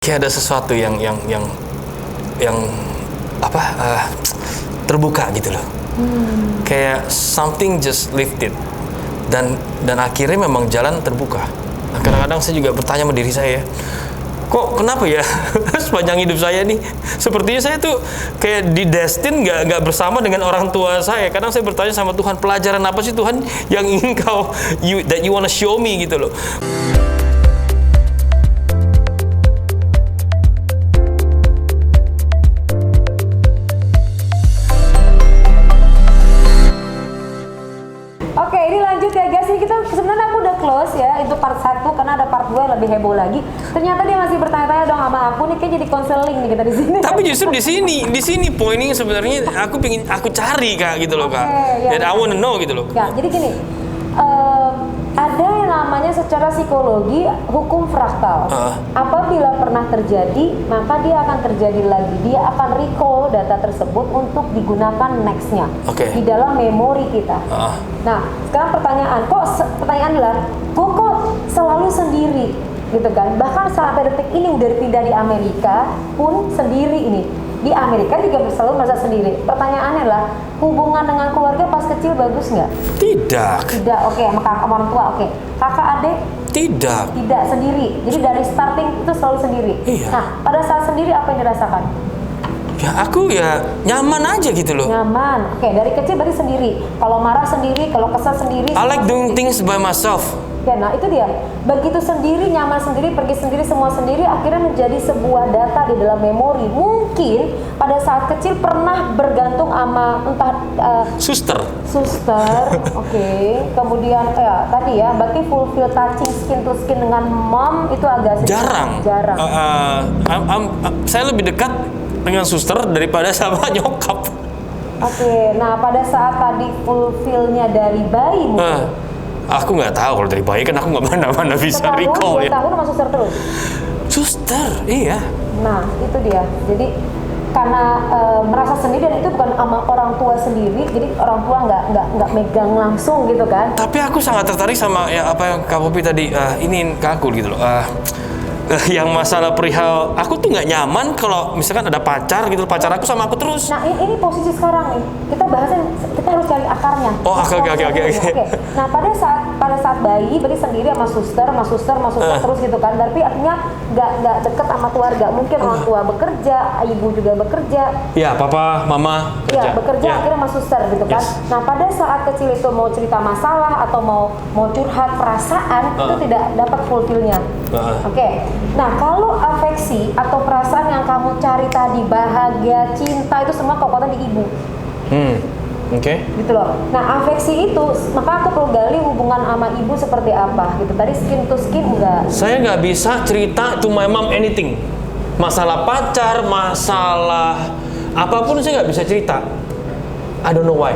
Kayak ada sesuatu yang apa terbuka gitu loh. Kayak something just lifted dan akhirnya memang jalan terbuka. Nah, kadang-kadang saya juga bertanya sama diri saya, kok kenapa ya sepanjang hidup saya nih sepertinya saya tuh kayak didestin nggak bersama dengan orang tua saya. Kadang saya bertanya sama Tuhan, pelajaran apa sih Tuhan yang ingin that you wanna show me gitu loh. Oke, ini lanjut ya guys. Ini kita sebenarnya aku udah close ya itu part 1 karena ada part 2 yang lebih heboh lagi. Ternyata dia masih bertanya-tanya dong sama aku nih, kayak jadi konseling nih kita di sini. Tapi justru di sini poinnya sebenarnya aku cari Kak gitu loh Kak. Ya, I wanna know gitu loh. Ya, jadi gini. Ada yang namanya secara psikologi hukum fraktal. Apabila pernah terjadi, maka dia akan terjadi lagi. Dia akan recall data tersebut untuk digunakan nextnya di dalam memori kita. Nah, sekarang pertanyaan adalah, kok selalu sendiri, gitu kan? Bahkan sampai detik ini udah pindah di Amerika pun sendiri ini. Di Amerika juga selalu merasa sendiri. Pertanyaannya adalah, hubungan dengan keluarga pas kecil bagus nggak? Tidak. Tidak, oke. Sama orang tua, oke. Kakak, adik? Tidak. Tidak, sendiri. Jadi dari starting itu selalu sendiri. Iya. Nah, pada saat sendiri apa yang dirasakan? Ya aku ya nyaman aja gitu loh. Nyaman. Oke, dari kecil berarti sendiri. Kalau marah sendiri, kalau kesal sendiri. I like doing things by myself. Ya, nah itu dia. Begitu sendiri, nyaman sendiri, pergi sendiri, semua sendiri, akhirnya menjadi sebuah data di dalam memori. Mungkin pada saat kecil pernah bergantung sama entah suster, oke. Kemudian tadi ya, berarti fulfill touching skin to skin dengan mom itu agak jarang. Saya lebih dekat dengan suster daripada sama nyokap. Oke, nah pada saat tadi fulfillnya dari bayi mungkin. Aku nggak tahu, kalau dari bayi kan aku nggak mana bisa recall ya. 2 tahun sama suster terus? Suster, iya. Nah, itu dia. Jadi karena merasa sendiri dan itu bukan sama orang tua sendiri, jadi orang tua nggak megang langsung gitu kan. Tapi aku sangat tertarik sama ya apa yang Kak Popi tadi ini ke aku gitu loh. Yang masalah perihal aku tuh nggak nyaman kalau misalkan ada pacar gitu, pacar aku sama aku terus. Nah ini posisi sekarang nih, kita harus cari akarnya. Oke. Nah pada saat bayi berarti sendiri sama suster terus gitu kan. Tapi artinya nggak deket sama keluarga. Mungkin orang tua bekerja, ibu juga bekerja. Ya, papa, mama kerja. Ya, bekerja akhirnya sama suster gitu kan. Nah pada saat kecil itu mau cerita masalah atau mau curhat perasaan itu tidak dapat fulfillnya. Oke. Nah, kalau afeksi atau perasaan yang kamu cari tadi, bahagia, cinta, itu semua kekuatan di ibu. Oke. Gitu loh. Nah, afeksi itu, maka aku perlu gali hubungan sama ibu seperti apa gitu. Tadi skin to skin enggak. Saya nggak bisa cerita to my mom anything. Masalah pacar, masalah apapun saya nggak bisa cerita. I don't know why.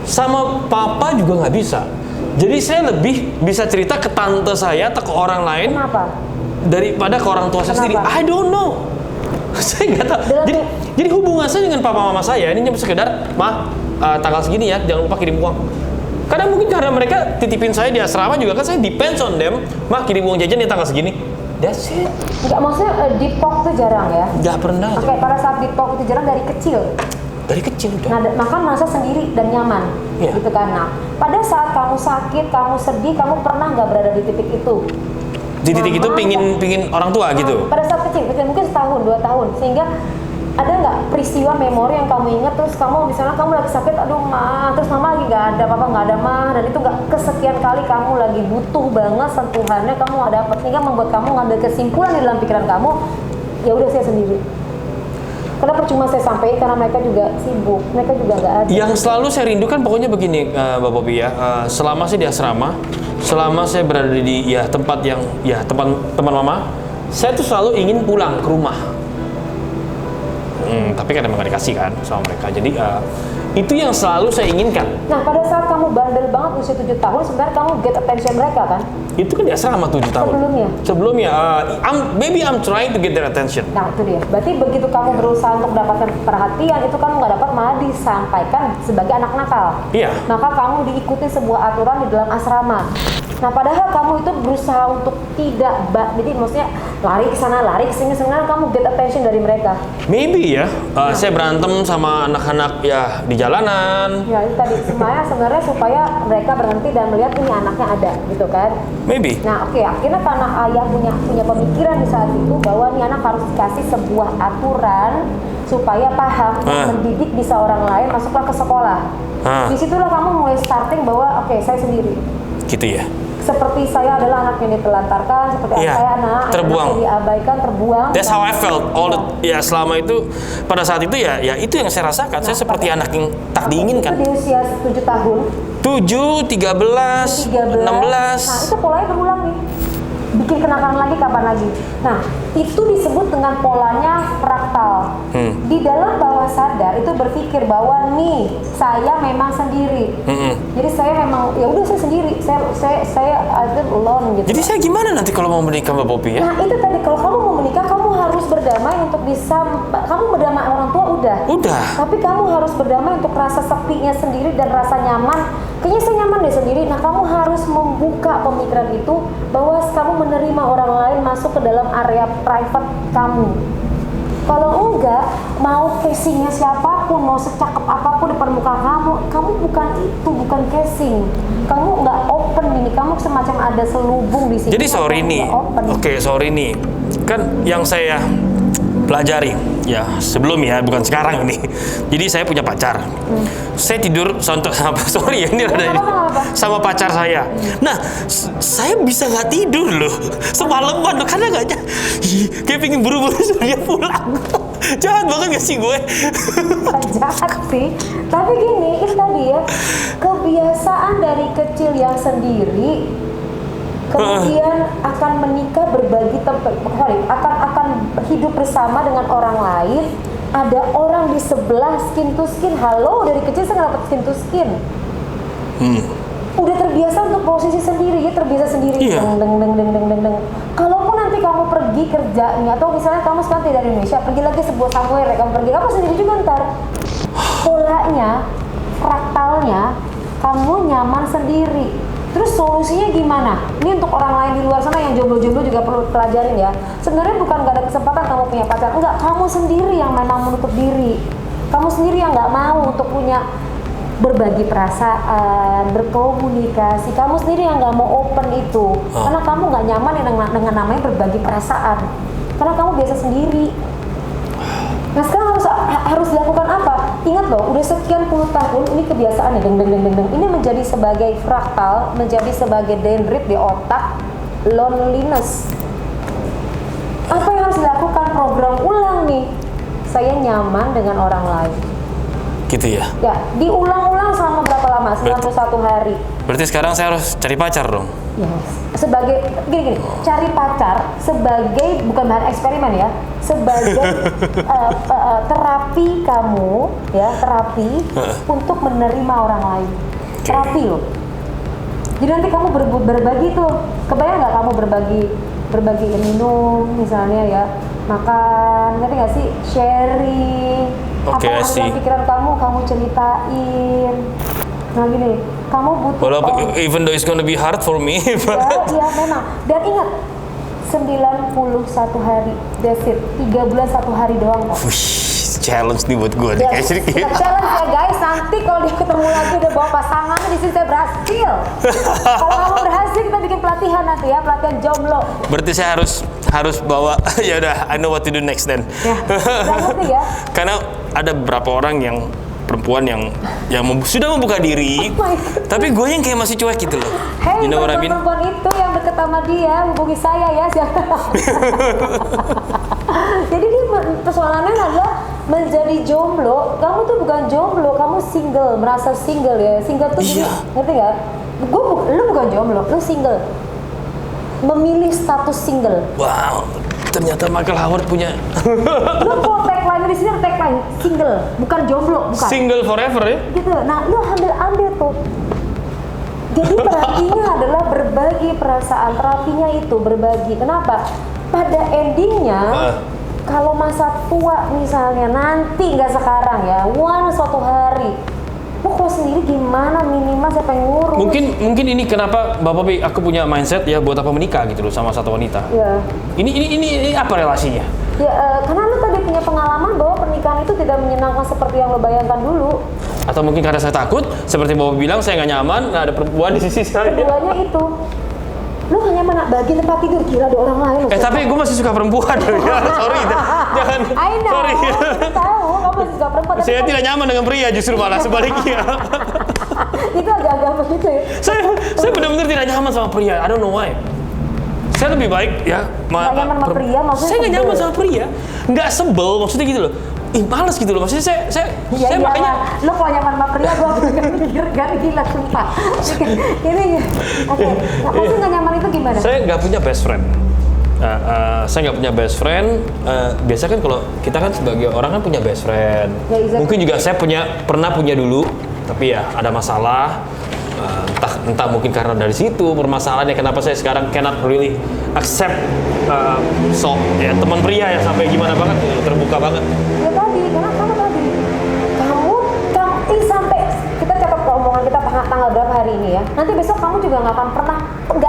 Sama papa juga nggak bisa. Jadi saya lebih bisa cerita ke tante saya atau ke orang lain. Kenapa? Daripada ke orang tua saya sendiri. I don't know. Saya nggak tahu. Jadi hubungan saya dengan papa mama saya ini cuma sekedar, tanggal segini ya, jangan lupa kirim uang. Kadang mungkin karena mereka titipin saya di asrama juga kan, saya depends on them. Kirim uang jajan ya tanggal segini. That's it. Enggak, maksudnya deep talk itu jarang ya? Nggak pernah. Oke, pada saat deep talk itu jarang dari kecil. Dari kecil udah. Nah, maka merasa sendiri dan nyaman, gitu kan. Nah, pada saat kamu sakit, kamu sedih, kamu pernah nggak berada di titik itu? Di titik itu pingin orang tua gitu? Pada saat kecil mungkin setahun, 2 tahun, sehingga ada nggak peristiwa memori yang kamu ingat, terus kamu misalnya kamu lagi sakit, aduh ma, terus mama lagi nggak ada, papa nggak ada ma, dan itu nggak kesekian kali kamu lagi butuh banget sentuhannya, kamu nggak dapet, sehingga membuat kamu ngambil kesimpulan di dalam pikiran kamu, ya udah saya sendiri. Karena percuma saya sampaikan karena mereka juga sibuk, mereka juga nggak ada. Yang selalu saya rindukan pokoknya begini, Mbak Popi ya, selama saya di asrama, selama saya berada di tempat yang teman mama, saya tuh selalu ingin pulang ke rumah. Tapi kan emang gak dikasih kan sama mereka. Jadi itu yang selalu saya inginkan. Nah, pada saat kamu bandel banget usia 7 tahun, sebenarnya kamu get attention mereka kan? Itu kan di asrama 7 tahun. Sebelumnya, maybe I'm trying to get their attention. Nah, itu dia. Berarti begitu kamu berusaha untuk mendapatkan perhatian, itu kamu nggak dapat, malah disampaikan sebagai anak nakal. Iya. Maka kamu diikuti sebuah aturan di dalam asrama. Nah, padahal kamu itu berusaha untuk tidak, jadi maksudnya lari ke sana, lari ke sini, sebenarnya kamu get attention dari mereka. Maybe ya, saya berantem sama anak-anak ya di jalanan. Ya itu tadi sebenarnya supaya mereka berhenti dan melihat ini anaknya ada, gitu kan? Maybe. Nah oke, akhirnya karena ayah punya pemikiran di saat itu bahwa nih anak harus dikasih sebuah aturan supaya paham dan mendidik bisa orang lain, masuklah ke sekolah. Disitulah kamu mulai starting bahwa oke, saya sendiri. Gitu ya. Seperti saya adalah anak yang ditelantarkan, seperti saya anak yang diabaikan, terbuang. That's how I felt. Selama itu, pada saat itu ya itu yang saya rasakan. Saya seperti anak yang tak diinginkan. Itu di usia 7 tahun. 7, 13, 16. Nah itu polanya berulang nih. Bikin kenakalan lagi, kapan lagi. Nah itu disebut dengan polanya fraktal. Di dalam bawah sadar itu berpikir bahwa nih saya memang sendiri. Jadi saya memang ya udah saya sendiri. Saya alone gitu. Jadi saya gimana nanti kalau mau menikah Mbak Poppy ya? Nah itu tadi, kalau kamu mau menikah kamu harus berdamai untuk bisa, kamu berdamai orang tua udah. Tapi kamu harus berdamai untuk rasa sepinya sendiri dan rasa nyaman. Kayaknya saya nyaman deh sendiri. Nah kamu harus membuka pemikiran itu bahwa kamu menerima orang lain masuk ke dalam area private kamu. Kalau enggak, mau casingnya siapapun, mau secakep apapun depan muka kamu bukan itu, bukan casing. Kamu nggak open ini, kamu semacam ada selubung di sini. Jadi sorry nih, kan yang saya pelajari ya sebelum ya, bukan sekarang ini. Jadi saya punya pacar. Saya tidur sama pacar saya. Nah, saya bisa nggak tidur loh semalaman loh, karena kayak pengen buru-buru dia pulang. Jahat banget gak sih gue? Jahat sih. Tapi gini, itu tadi ya, kebiasaan dari kecil yang sendiri, kemudian akan menikah, berbagi tempat, akan hidup bersama dengan orang lain. Ada orang di sebelah skin to skin. Halo, dari kecil saya dapat skin to skin. Udah terbiasa untuk posisi sendiri, ya terbiasa sendiri. Deng. Kalaupun nanti kamu pergi kerjanya, atau misalnya kamu sekarang tidak di Indonesia, pergi lagi sebuah somewhere, kamu sendiri juga ntar. Polanya, fraktalnya, kamu nyaman sendiri. Terus solusinya gimana? Ini untuk orang lain di luar sana yang jomblo-jomblo juga perlu pelajarin ya. Sebenarnya bukan gak ada kesempatan kamu punya pacar, enggak, kamu sendiri yang memang menutup diri. Kamu sendiri yang gak mau untuk punya berbagi perasaan, berkomunikasi. Kamu sendiri yang gak mau open itu, karena kamu gak nyaman dengan namanya berbagi perasaan. Karena kamu biasa sendiri. Nah sekarang harus dilakukan apa? Ingat loh, udah sekian puluh tahun ini kebiasaan ya, deng. Ini menjadi sebagai fraktal, menjadi sebagai dendrit di otak, loneliness. Apa yang harus dilakukan? Program ulang nih. Saya nyaman dengan orang lain. Gitu ya? Ya, diulang-ulang selama berapa lama? 91 hari. Berarti sekarang saya harus cari pacar dong? Yes. Sebagai gini, cari pacar sebagai bukan bahan eksperimen ya, sebagai terapi kamu ya, terapi untuk menerima orang lain. Terapi loh. Jadi nanti kamu berbagi tuh, kebayang nggak kamu berbagi minum misalnya ya, makan, ngerti nggak sih, sharing. Apa yang ada dalam pikiran kamu ceritain. Nah gini, kamu butuh even though it's gonna be hard for me. Ya memang. Dan ingat, 91 hari, that's it. 3 bulan 1 hari doang kok. Challenge nih buat gue. Challenge ya guys, nanti kalau ketemu lagi udah bawa pasangan, di sini saya berhasil. Kalau kamu berhasil, kita bikin pelatihan nanti ya, pelatihan jomblo. Berarti saya harus bawa, ya udah, I know what to do next then. Ngerti ya? Karena ada beberapa orang yang perempuan yang sudah membuka diri, tapi gue yang kayak masih cuek gitu loh. Hey, you know what I mean? Perempuan itu yang deket sama dia, hubungi saya ya. Jadi dia persoalannya adalah menjadi jomblo. Kamu tuh bukan jomblo, kamu single, merasa single ya. Single tuh jadi, ngerti gak? Lu bukan jomblo, lu single. Memilih status single. Wow, ternyata Michael Howard punya. Lu kok tagline di sini, tagline single, bukan jomblo, bukan. Single forever ya? Gitu. Nah, lu ambil tuh. Jadi terapinya adalah berbagi perasaan. Terapinya itu berbagi. Kenapa? Pada endingnya, kalau masa tua misalnya, nanti nggak sekarang ya, suatu hari Lo kok sendiri gimana, minimal siapa yang ngurus? Mungkin ini kenapa Bapak Pi, aku punya mindset ya buat apa menikah gitu loh sama satu wanita. Ya. Ini apa relasinya? Ya, karena lo tadi punya pengalaman bahwa pernikahan itu tidak menyenangkan seperti yang lo bayangkan dulu. Atau mungkin karena saya takut, seperti Bapak bilang, saya nggak nyaman, nggak ada perempuan di sisi saya. Keduanya itu. Lo hanya bagi tempat tidur, gila ada orang lain. Tapi gue masih suka perempuan. Ya, sorry. Jangan. I know. Sorry. Aku tahu, kamu masih suka perempuan. Saya tidak nyaman dengan pria, justru malah sebaliknya. Itu agak-agak begitu ya. Saya benar-benar tidak nyaman sama pria. I don't know why. Saya lebih baik ya. Nggak nyaman sama pria, maksudnya saya nggak sebel. nyaman sama pria. Nggak sebel, maksudnya gitu loh. Males gitu loh. Maksudnya saya makanya. Lo kalau nyaman sama pria, gue agak mikir, gak gila sumpah. Ini, oke. Maksudnya nggak nyaman itu gimana? Saya nggak punya best friend. Saya nggak punya best friend. Biasa kan kalau kita kan sebagai orang kan punya best friend. Ya, exactly. Mungkin juga saya pernah punya dulu, tapi ya ada masalah. Entah mungkin karena dari situ permasalahannya kenapa saya sekarang cannot really accept ya teman pria ya sampai gimana banget terbuka banget. Ya tadi, karena kamu sampai kita catat omongan kita tanggal berapa hari ini ya. Nanti besok kamu juga nggak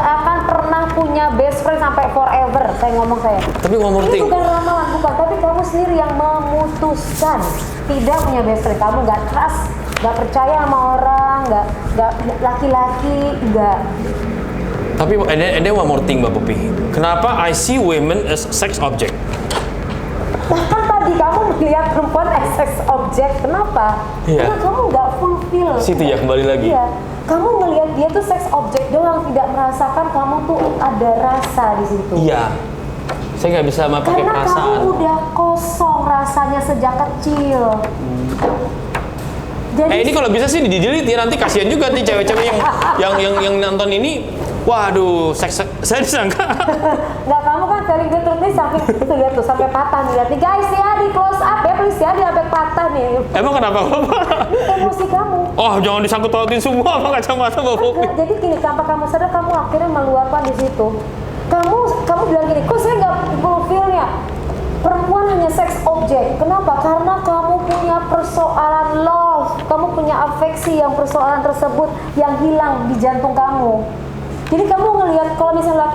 akan pernah punya best friend sampai forever. Saya ngomong saya. Tapi one more thing. Ini bukan ramalan, bukan. Tapi kamu sendiri yang memutuskan tidak punya best friend. Kamu nggak trust, nggak percaya sama orang, nggak laki-laki, nggak. Tapi and then one more thing, Mbak Popi. Kenapa I see women as sex object? Bahkan tadi kamu melihat perempuan as sex object. Kenapa? Iya. Karena kamu nggak fulfill. Situ ya, kembali lagi. Iya. Kamu ngelihat dia tuh sex object doang, tidak merasakan kamu tuh ada rasa di situ. Iya. Saya nggak bisa pakai Karena perasaan. kamu udah kosong rasanya sejak kecil. Jadi Ini kalau bisa sih di-delete ya, nanti kasihan juga nih cewek-cewek yang nonton ini. Waduh, seks saya disangka. nggak, kamu kan telling the truth nih sampai itu lihat tuh sampai patah nih, lihat nih guys ya, di close up ya please ya, dia sampai patah nih. Emang kenapa Bapak? Ini emosi kamu. Oh, jangan disangkut pautin semua sama kacamata Bapak Popi. Jadi gini, tanpa kamu sadar kamu akhirnya meluapkan di situ. Kamu bilang gini, kok saya nggak fulfillnya? Perempuan hanya seks objek. Kenapa? Karena kamu punya persoalan love, kamu punya afeksi yang persoalan tersebut yang hilang di jantung kamu. Jadi kamu ngelihat kalau misalnya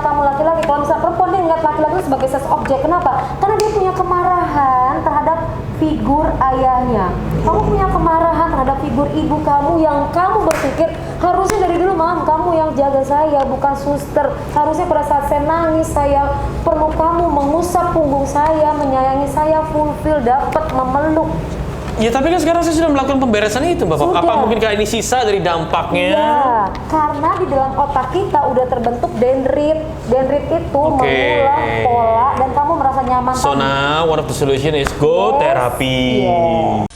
kamu laki-laki, kalau misalnya perempuan dia ngeliat laki-laki itu sebagai seks objek. Kenapa? Karena dia punya kemarahan terhadap figur ayahnya. Kamu punya kemarahan terhadap figur ibu kamu yang kamu berpikir harusnya dari dulu mam kamu yang jaga saya, bukan suster. Harusnya pada saat saya nangis saya perlu kamu mengusap punggung saya, menyayangi saya, fulfill, dapat memeluk. Ya tapi kan sekarang saya sudah melakukan pemberesan itu Bapak. Sudah. Apa mungkin kayak ini sisa dari dampaknya? Iya, karena di dalam otak kita udah terbentuk dendrit. Dendrit itu mengulang pola dan kamu merasa nyaman. So now one of the solution is go therapy. Yes.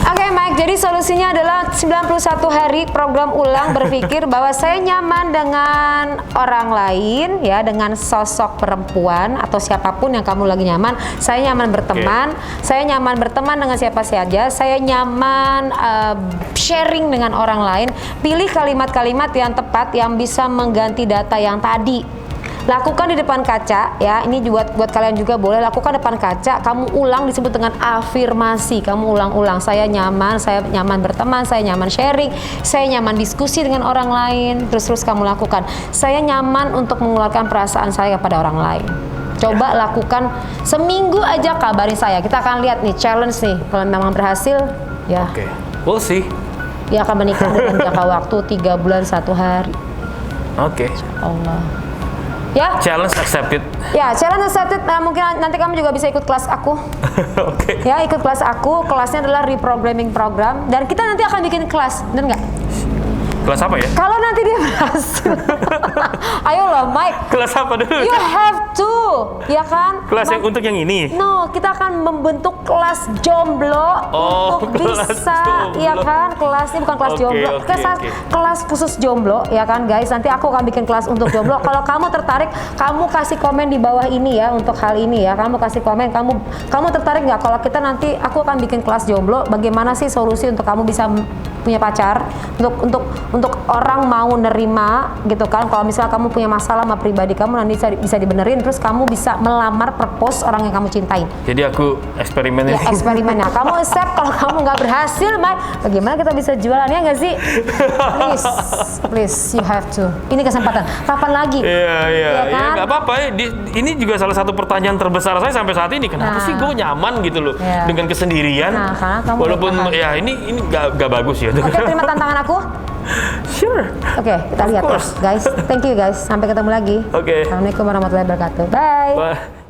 Oke Mike, jadi solusinya adalah 91 hari program ulang berpikir bahwa saya nyaman dengan orang lain ya, dengan sosok perempuan atau siapapun yang kamu lagi nyaman. Saya nyaman berteman, saya nyaman berteman dengan siapa saja, saya nyaman sharing dengan orang lain. Pilih kalimat-kalimat yang tepat yang bisa mengganti data yang tadi. Lakukan di depan kaca ya, ini juga buat kalian juga boleh lakukan depan kaca. Kamu ulang, disebut dengan afirmasi. Kamu ulang-ulang, saya nyaman berteman, saya nyaman sharing, saya nyaman diskusi dengan orang lain. Terus kamu lakukan, saya nyaman untuk mengeluarkan perasaan saya kepada orang lain. Coba lakukan seminggu aja, kabarin saya. Kita akan lihat nih challenge nih, kalau memang berhasil ya. Oke, we'll see. Dia akan menikah dalam jangka waktu 3 bulan 1 hari. Oke. Allah. Ya. Challenge accepted. Ya, challenge accepted. Nah, mungkin nanti kamu juga bisa ikut kelas aku. Oke. Ya, ikut kelas aku. Kelasnya adalah reprogramming program. Dan kita nanti akan bikin kelas, bener nggak? Kelas apa ya? Kalau nanti dia berhasil. Ayolah, Mike. Kelas apa dulu? You have to, ya kan? Kelas yang untuk yang ini? No, kita akan membentuk kelas jomblo untuk kelas bisa, jomblo. ya kan? Kelasnya bukan kelas jomblo, kelas khusus jomblo, ya kan, guys? Nanti aku akan bikin kelas untuk jomblo. Kalau kamu tertarik, kamu kasih komen di bawah ini ya untuk hal ini ya. Kamu kasih komen, kamu tertarik nggak? Kalau kita nanti, aku akan bikin kelas jomblo. Bagaimana sih solusi untuk kamu bisa punya pacar, untuk orang mau nerima gitu kan. Kalau misalnya kamu punya masalah sama pribadi kamu, nanti bisa dibenerin, terus kamu bisa melamar propose orang yang kamu cintain. Jadi aku eksperimen Ya, ini. eksperimen ya. Kamu accept kalau kamu nggak berhasil, Mai, bagaimana kita bisa jualannya nggak sih? Please, you have to. Ini kesempatan. Kapan lagi? Iya, kan? ya nggak apa-apa ya. Ini juga salah satu pertanyaan terbesar saya sampai saat ini. Kenapa sih gue nyaman gitu loh dengan kesendirian? Karena kamu walaupun ya ini nggak bagus ya. Oke, terima tantangan aku. Sure. Oke, kita lihat ya, guys. Thank you guys. Sampai ketemu lagi. Oke. Assalamualaikum warahmatullahi wabarakatuh. Bye. Bye.